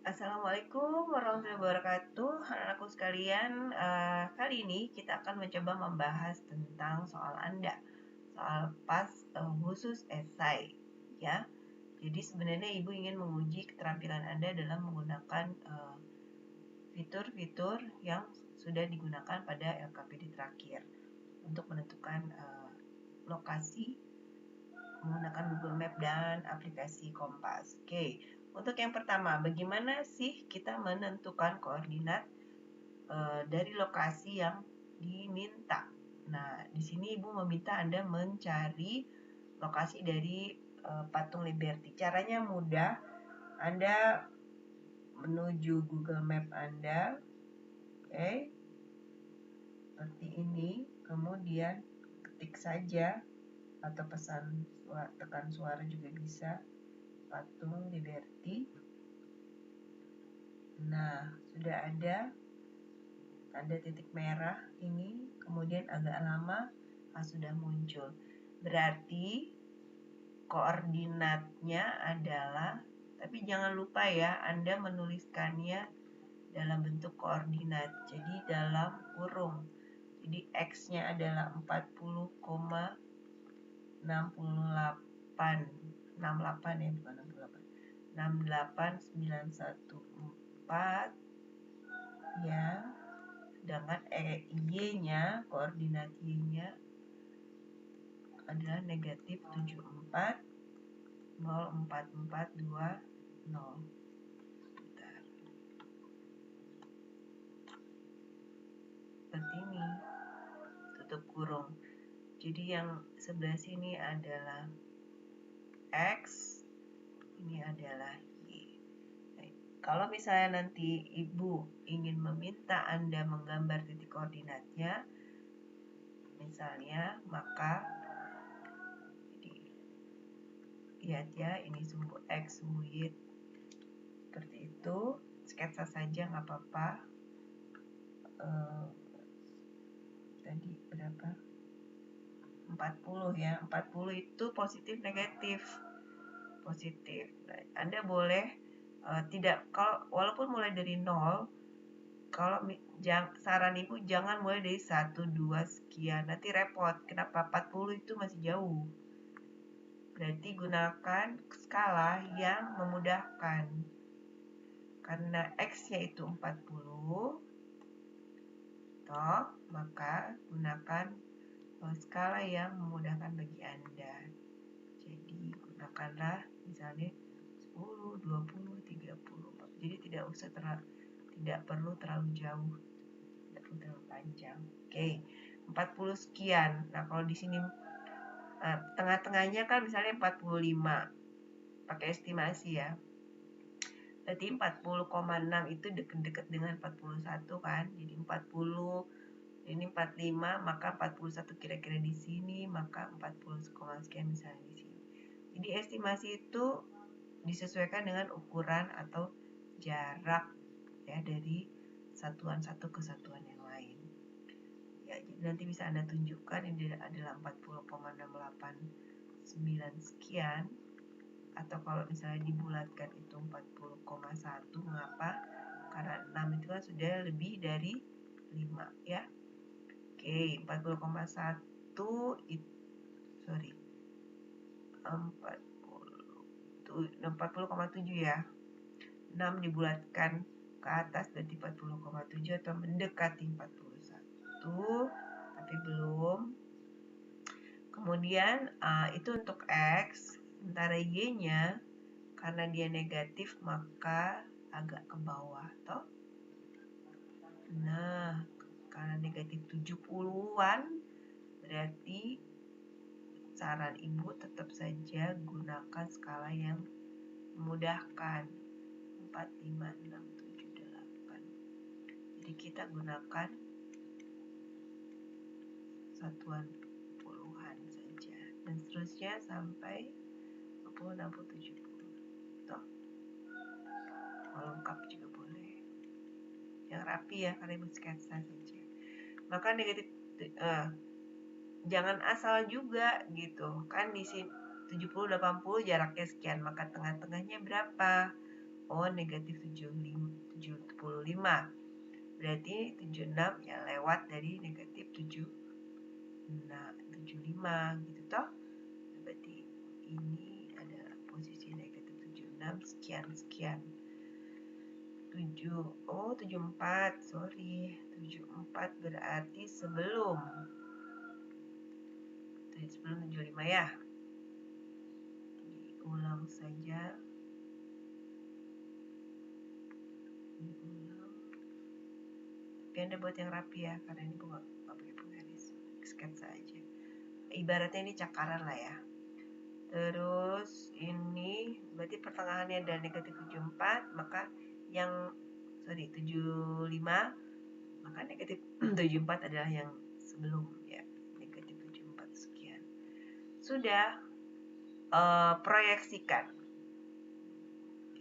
Assalamualaikum warahmatullahi wabarakatuh, anak-anakku sekalian. Kali ini kita akan mencoba membahas tentang soal Anda, soal pas khusus esai, ya. Jadi sebenarnya Ibu ingin menguji keterampilan Anda dalam menggunakan fitur-fitur yang sudah digunakan pada LKPD terakhir untuk menentukan lokasi menggunakan Google Map dan aplikasi Kompas. Oke, untuk yang pertama, bagaimana sih kita menentukan koordinat dari lokasi yang diminta? Nah, di sini Ibu meminta Anda mencari lokasi dari patung Liberty. Caranya mudah. Anda menuju Google Map Anda, oke, seperti ini. Kemudian ketik saja atau tekan suara juga bisa, patung Liberty. Nah, sudah ada tanda titik merah ini, kemudian agak lama sudah muncul. Berarti koordinatnya adalah, tapi jangan lupa ya, Anda menuliskannya dalam bentuk koordinat, jadi dalam kurung. Jadi X-nya adalah 40,68 68 ya, bukan 68, 68914 ya. Sedangkan Y-nya, koordinat Y-nya adalah negatif 74 04420. Bentar. Seperti ini, tutup kurung. Jadi yang sebelah sini adalah X, ini adalah Y. Kalau misalnya nanti Ibu ingin meminta Anda menggambar titik koordinatnya, misalnya, maka lihat ya, ini sumbu X, sumbu Y, seperti itu. Sketsa saja nggak apa-apa. Tadi berapa? 40 ya. 40 itu positif negatif. Positif. Nah, Anda boleh tidak, kalau walaupun mulai dari 0, kalau saran Ibu jangan mulai dari 1, 2 sekian, nanti repot. Kenapa? 40 itu masih jauh. Berarti gunakan skala yang memudahkan. Karena X-nya itu 40, toh, maka gunakan skala yang memudahkan bagi Anda. Jadi gunakanlah misalnya 10, 20, 30. Jadi tidak perlu terlalu jauh, tidak perlu terlalu panjang. Oke, 40 sekian. Nah, kalau di sini tengah-tengahnya kan misalnya 45, pakai estimasi ya. Berarti 40,6 itu dekat-dekat dengan 41 kan. Jadi 40, ini 45, maka 41 kira-kira di sini, maka 40, sekian misalnya di sini. Jadi estimasi itu disesuaikan dengan ukuran atau jarak ya dari satuan satu ke satuan yang lain. Ya, jadi nanti bisa Anda tunjukkan ini adalah 40,689 sekian, atau kalau misalnya dibulatkan itu 40,1. Mengapa? Karena 6 itu kan sudah lebih dari 5 ya. Oke, 40,1 itu, sorry, 40,7 ya. 6 dibulatkan ke atas berarti 40,7 atau mendekati 41, tapi belum. Kemudian itu untuk X, sementara Y-nya karena dia negatif maka agak ke bawah toh. Nah, karena negatif 70-an berarti saran Ibu tetap saja gunakan skala yang memudahkan 4, 5, 6, 7, 8. Jadi kita gunakan satuan puluhan saja dan seterusnya sampai 50, 60, 70. Toh, mau lengkap juga boleh. Yang rapi ya, karena Ibu sketsa saja. Maka negatif jangan asal juga gitu. Kan di sini 70, 80 jaraknya sekian, maka tengah-tengahnya berapa? Oh, negatif 75. Berarti 76 ya lewat dari negatif 75 gitu toh. Berarti ini ada posisi negatif 76 sekian. 74, sorry. 74 berarti sebelum 75 ya. Diulang saja. Tapi Anda buat yang rapi ya, karena ini nggak pakai penggaris, sketsa aja. Ibaratnya ini cakaran lah ya. Terus ini berarti pertengahannya ada negatif 74, maka yang 75, maka negatif 74 adalah yang sebelum ya, negatif 74 sekian. Sudah, proyeksikan.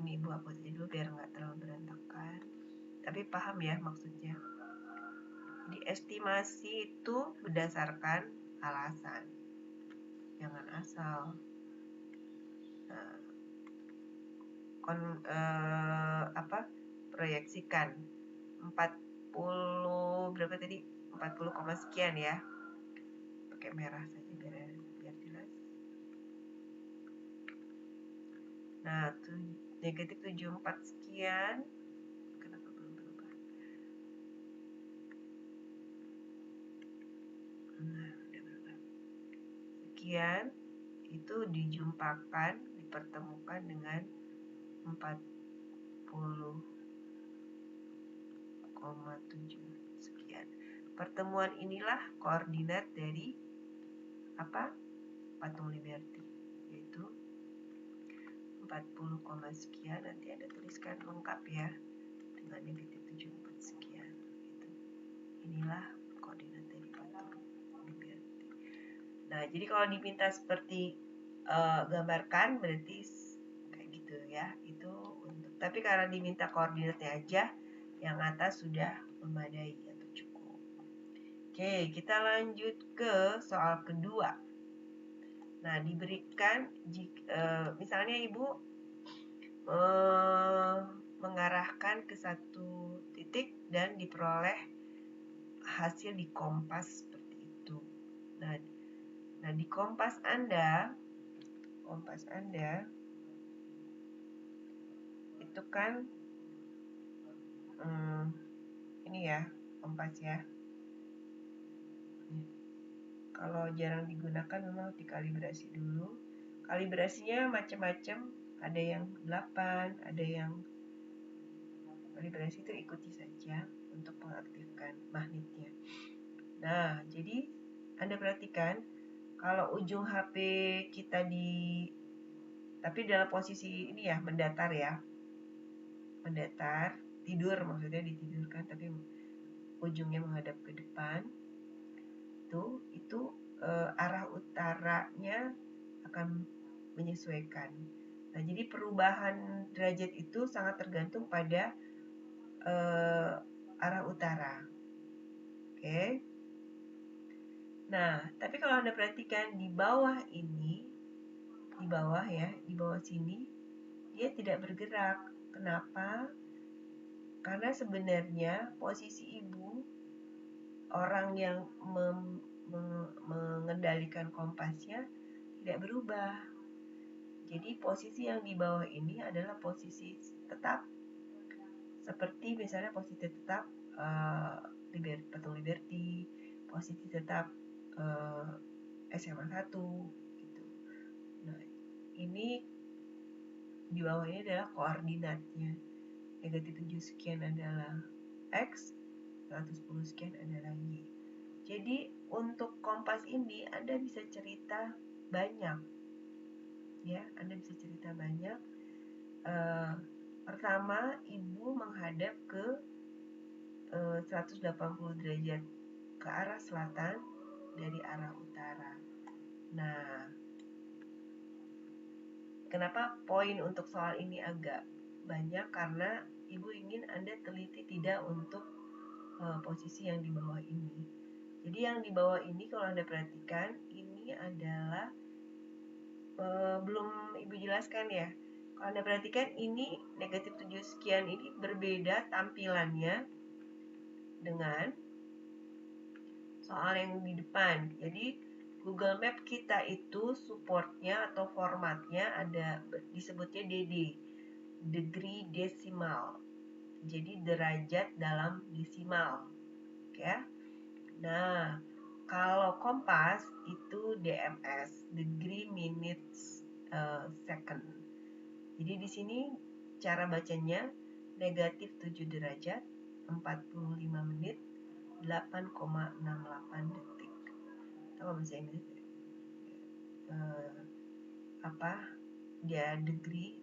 Ini Ibu hapus dulu biar nggak terlalu berantakan. Tapi paham ya maksudnya. Jadi estimasi itu berdasarkan alasan. Jangan asal. Proyeksikan 40 berapa tadi, 40, sekian ya, pakai merah saja biar jelas. Nah, negatif 74 sekian, kenapa belum berubah? Nah, udah berubah. Sekian itu dipertemukan dengan 40,7 sekian. Pertemuan inilah koordinat dari patung Liberty, yaitu 40, sekian. Nanti Anda tuliskan lengkap ya dengan negatif 74 sekian gitu. Inilah koordinat dari patung Liberty. Nah, jadi kalau diminta seperti gambarkan berarti kayak gitu ya. Itu untuk, tapi karena diminta koordinatnya aja, yang atas sudah memadai atau cukup. Oke, kita lanjut ke soal kedua. Nah, diberikan misalnya Ibu mengarahkan ke satu titik dan diperoleh hasil di kompas seperti itu. Nah di kompas Anda itu kan ini ya kompas ya. Kalau jarang digunakan memang dikalibrasi dulu. Kalibrasinya macam-macam, ada yang 8, ada yang kalibrasi itu ikuti saja untuk mengaktifkan magnetnya. Nah, jadi Anda perhatikan kalau ujung HP kita tapi dalam posisi ini ya, mendatar ya. Mendatar, tidur maksudnya ditidurkan tapi ujungnya menghadap ke depan. Itu arah utaranya akan menyesuaikan. Nah, jadi perubahan derajat itu sangat tergantung pada arah utara. Oke. Nah, tapi kalau Anda perhatikan di bawah ini, di bawah sini, dia tidak bergerak. Kenapa? Karena sebenarnya posisi Ibu, orang yang mengendalikan kompasnya, tidak berubah. Jadi posisi yang di bawah ini adalah posisi tetap, seperti misalnya posisi tetap patung Liberty, posisi tetap SMA 1 gitu. Nah, ini di bawah ini adalah koordinatnya. Negatif 7 sekian adalah X, 110 sekian adalah Y. Jadi untuk kompas ini Anda bisa cerita banyak ya, Anda bisa cerita banyak. Pertama, Ibu menghadap ke 180 derajat ke arah selatan dari arah utara. Nah, kenapa poin untuk soal ini agak banyak? Karena Ibu ingin Anda teliti tidak untuk posisi yang di bawah ini. Jadi yang di bawah ini kalau Anda perhatikan, ini adalah belum Ibu jelaskan ya. Anda perhatikan ini negatif 7 sekian ini berbeda tampilannya dengan soal yang di depan. Jadi Google Map kita itu supportnya atau formatnya ada disebutnya DD, degree decimal. Jadi derajat dalam desimal. Oke ya. Nah, kalau Kompas itu DMS, degree minutes second. Jadi di sini cara bacanya negatif 7 derajat 45 menit 8,68 detik. Atau bahasa Inggris dia degree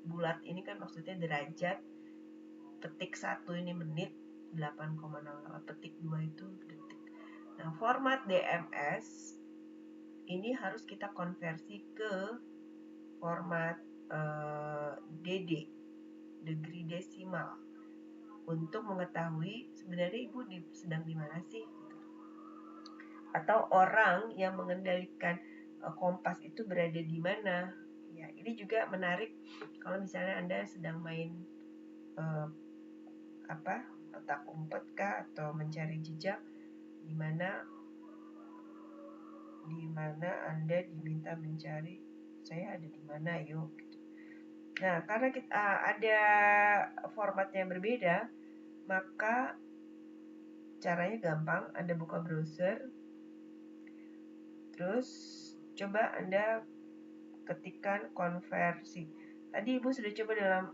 bulat ini kan maksudnya derajat, petik 1 ini menit, 8,68, petik 2 itu detik. Nah, format DMS ini harus kita konversi ke format DD, degree decimal, untuk mengetahui sebenarnya ibu sedang di mana sih, atau orang yang mengendalikan Kompas itu berada di mana. Ya, ini juga menarik kalau misalnya Anda sedang main petak umpet kah, atau mencari jejak di mana Anda diminta mencari saya ada di mana yuk gitu. Nah, karena kita ada formatnya yang berbeda, maka caranya gampang. Anda buka browser, terus coba Anda ketikkan konversi. Tadi Ibu sudah coba dalam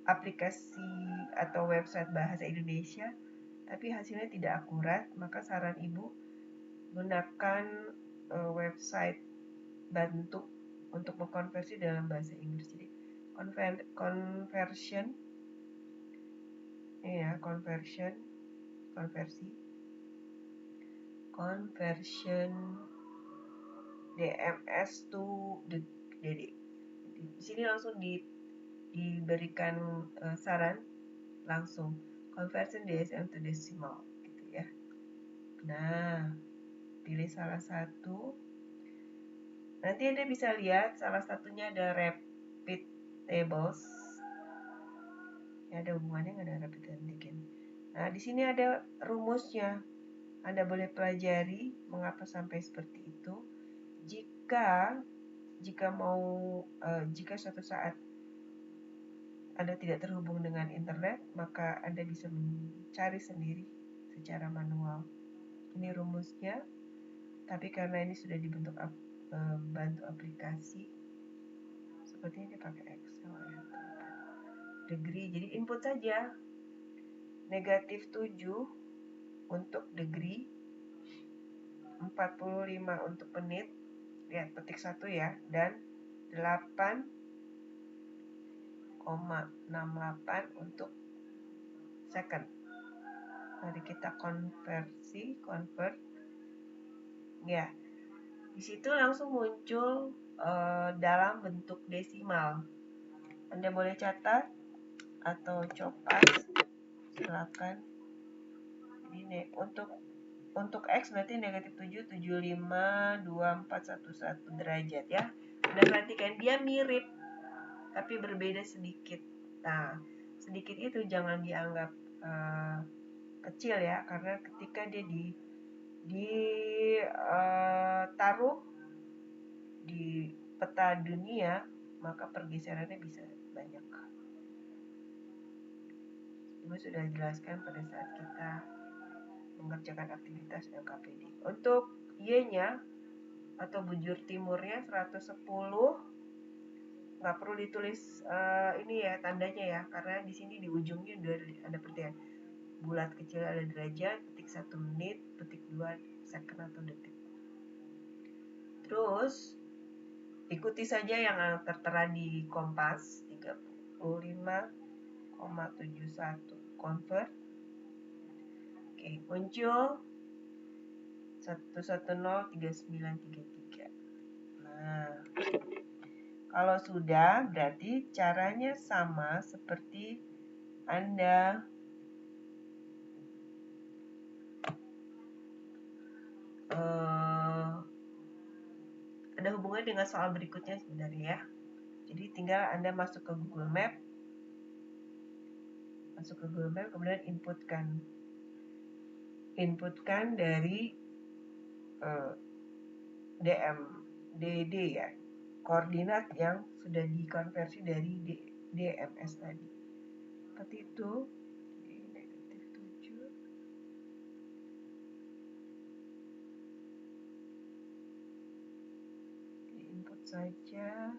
aplikasi atau website bahasa Indonesia, tapi hasilnya tidak akurat. Maka saran Ibu gunakan website bantu untuk mengkonversi dalam bahasa Inggris. Jadi conversion DMS to DD. Di sini langsung diberikan saran langsung conversion DSM to decimal gitu ya. Nah, pilih salah satu. Nanti Anda bisa lihat salah satunya ada rapid tables. Ya, ada hubungannya dengan rapid antigen. Nah, di sini ada rumusnya. Anda boleh pelajari mengapa sampai seperti itu. Jika suatu saat Anda tidak terhubung dengan internet, maka Anda bisa mencari sendiri secara manual. Ini rumusnya, tapi karena ini sudah dibentuk bantu aplikasi, sepertinya dia pakai Excel ya. Degree, jadi input saja negatif 7 untuk degree, 45 untuk menit, lihat petik 1 ya, dan 8,68 untuk second. Mari kita convert ya. Di situ langsung muncul dalam bentuk desimal. Anda boleh catat atau copas, silakan. Ini untuk X berarti negatif 7, 75, 24, 11 derajat ya. Anda perhatikan dia mirip tapi berbeda sedikit. Nah, sedikit itu jangan dianggap kecil ya, karena ketika dia ditaruh di peta dunia, maka pergeserannya bisa banyak. Ibu sudah jelaskan pada saat kita mengerjakan aktivitas LKPD. Untuk Y-nya atau bujur timurnya 110, nggak perlu ditulis ini ya tandanya ya, karena di sini di ujungnya udah ada petikan bulat kecil, ada derajat, petik 1 menit, petik 2 second atau detik. Terus ikuti saja yang tertera di Kompas 35,71 convert. Oke, muncul 1103933. Nah, kalau sudah berarti caranya sama seperti Anda ada hubungannya dengan soal berikutnya sebenarnya ya. Jadi tinggal Anda masuk ke Google Map, kemudian inputkan dari DD ya, koordinat yang sudah dikonversi dari DMS tadi. Seperti itu. -7. Input saja.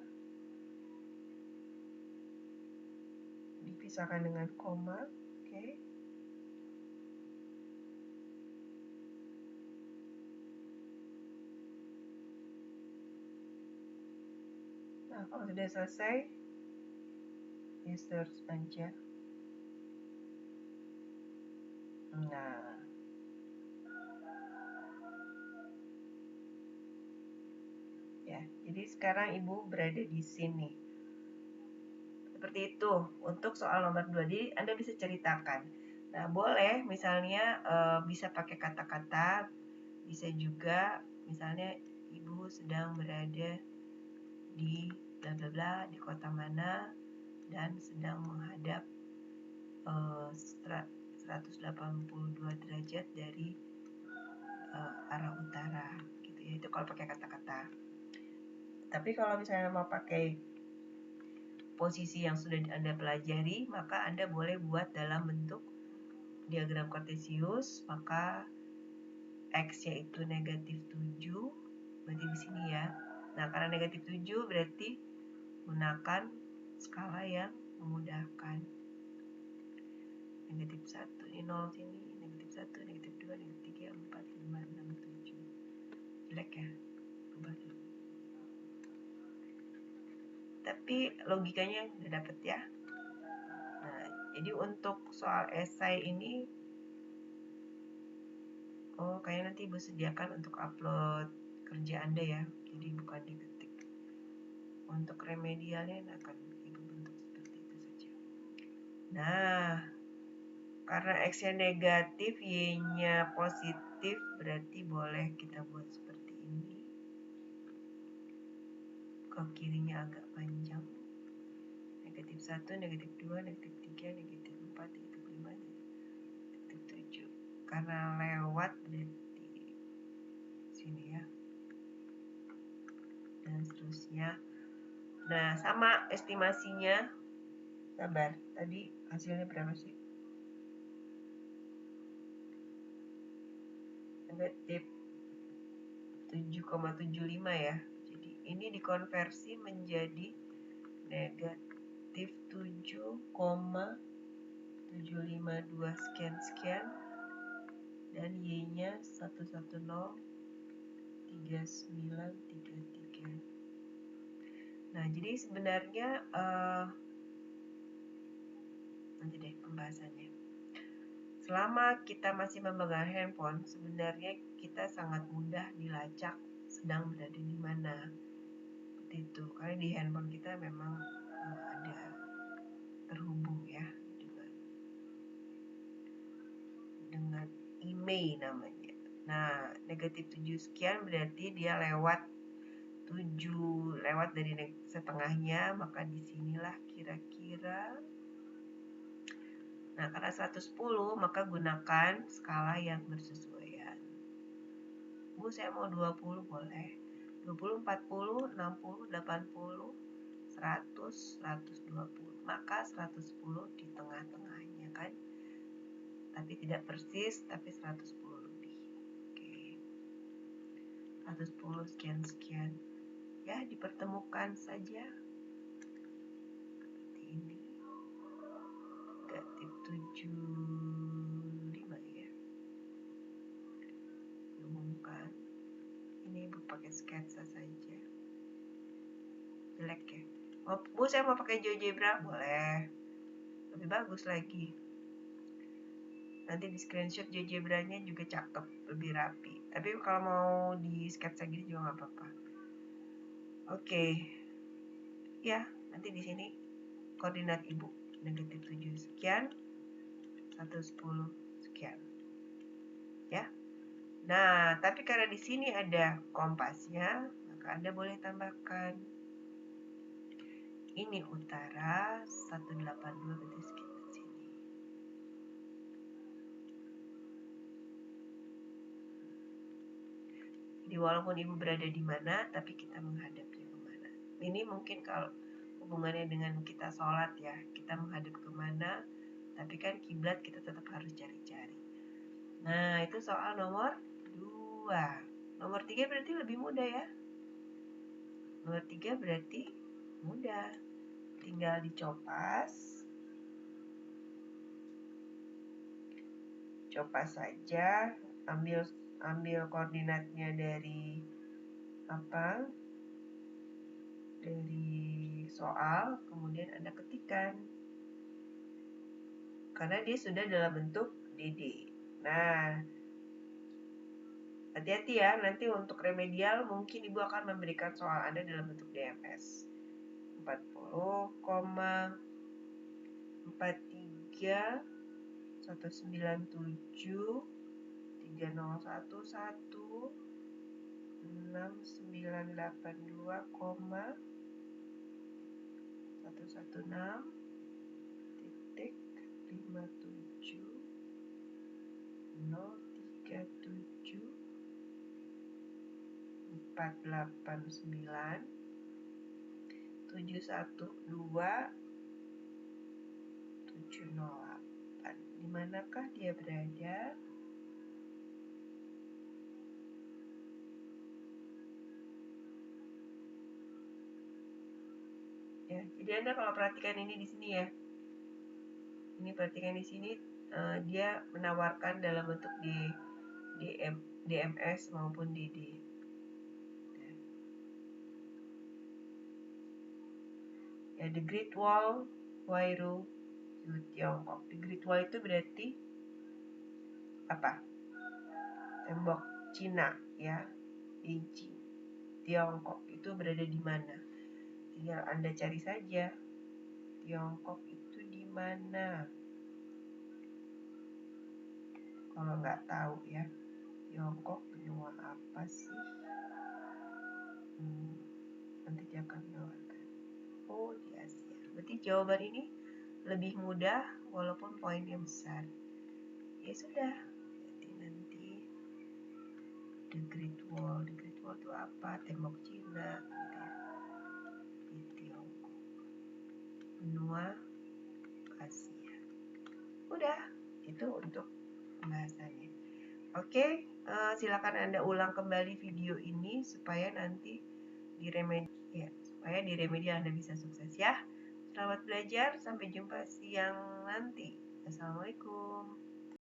Dipisahkan dengan koma. Oke. Nah, kalau sudah selesai, di search aja. Nah, ya, jadi sekarang Ibu berada di sini. Seperti itu untuk soal nomor 2. Jadi Anda bisa ceritakan. Nah, boleh misalnya bisa pakai kata-kata, bisa juga misalnya Ibu sedang berada di bla bla bla, di kota mana, dan sedang menghadap 182 derajat dari arah utara gitu ya. Itu kalau pakai kata-kata. Tapi kalau misalnya mau pakai posisi yang sudah Anda pelajari, maka Anda boleh buat dalam bentuk diagram kartesius. Maka X-nya itu -7, berarti di sini ya. Nah, karena -7 berarti gunakan skala yang memudahkan. -1 ini 0 sini, -1, -2, -3, 4, 5, 6, 7. Jelek ya? Ubah dulu. Tapi logikanya udah dapet ya. Nah, jadi untuk soal esai ini, kayaknya nanti Ibu sediakan untuk upload kerja Anda ya. Jadi bukan diketik. Untuk remedialnya akan Ibu bentuk seperti itu saja. Nah, karena X-nya negatif, Y-nya positif, berarti boleh kita buat seperti ini. Ke kirinya agak panjang. -1, -2, -3, -4, -5, -7. Karena lewat berarti sini ya. Dan seterusnya. Nah, sama estimasinya. Sabar, tadi hasilnya berapa sih? Negatif 7,75 ya. Jadi ini dikonversi menjadi negatif 7,752 sekian dan Y-nya 1103933. Nah, jadi sebenarnya nanti deh pembahasannya. Selama kita masih memegang handphone, sebenarnya kita sangat mudah dilacak sedang berada di mana. Seperti itu. Karena di handphone kita memang ada terhubung ya dengan email namanya. Nah, negatif 7 sekian berarti dia lewat 7, lewat dari setengahnya, maka disinilah kira-kira. Nah, karena 110, maka gunakan skala yang bersesuaian. Bu, saya mau 20 boleh. 20, 40, 60, 80, 100, 120. Maka 110 di tengah-tengahnya kan. Tapi tidak persis, tapi 110 lebih. Oke. 110 sekian-sekian. Ya, dipertemukan saja. Seperti ini. Negatif 75 ya. Diumumkan. Ini Ibu pakai sketsa saja. Jelek ya. Oh, Bu, saya mau pakai GeoGebra? Boleh. Lebih bagus lagi. Nanti di screenshot GeoGebra-nya juga cakep, lebih rapi. Tapi kalau mau di sketsa gini juga nggak apa-apa. Oke. Ya, nanti di sini koordinat Ibu negatif 7 sekian, 110 sekian. Ya. Nah, tapi karena di sini ada kompasnya, maka Anda boleh tambahkan ini utara, 182 berarti sekitar sini. Jadi walaupun ibu berada di mana, tapi kita menghadapnya kemana. Ini mungkin kalau hubungannya dengan kita sholat ya, kita menghadap kemana, tapi kan kiblat kita tetap harus cari-cari. Nah, itu soal nomor 2. Nomor 3 berarti lebih mudah ya. Nomor 3 berarti mudah. Tinggal dicopas. Copas saja, ambil koordinatnya dari apa? Dari soal, kemudian Anda ketikkan. Karena dia sudah dalam bentuk DD. Nah, hati-hati ya, nanti untuk remedial mungkin Ibu akan memberikan soal Anda dalam bentuk DMS. 40,43 197 3011 6982,116 titik 57 037 489 712 708. Dimanakah dia berada? Ya, jadi Anda kalau perhatikan ini di sini ya. Ini perhatikan di sini dia menawarkan dalam bentuk DMS maupun DD. Ya, the Great Wall, Huairu, Tiongkok. The Great Wall itu berarti apa? Tembok Cina ya, Beijing. Tiongkok itu berada di mana? Tinggal Anda cari saja. Tiongkok itu di mana? Kalau nggak tahu ya, Tiongkok benua apa sih? Nanti dia akan menawarkan. Oh, di Asia. Berarti jawaban ini lebih mudah walaupun poinnya besar. Ya sudah. Jadi nanti the Great Wall. The Great Wall itu apa? Tembok Cina. Gitu ya. Di Tiongkok. Benua Asia. Udah. Itu untuk pembahasannya. Oke, silakan Anda ulang kembali video ini supaya nanti di remedi Anda bisa sukses ya. Selamat belajar, sampai jumpa siang nanti. Assalamualaikum.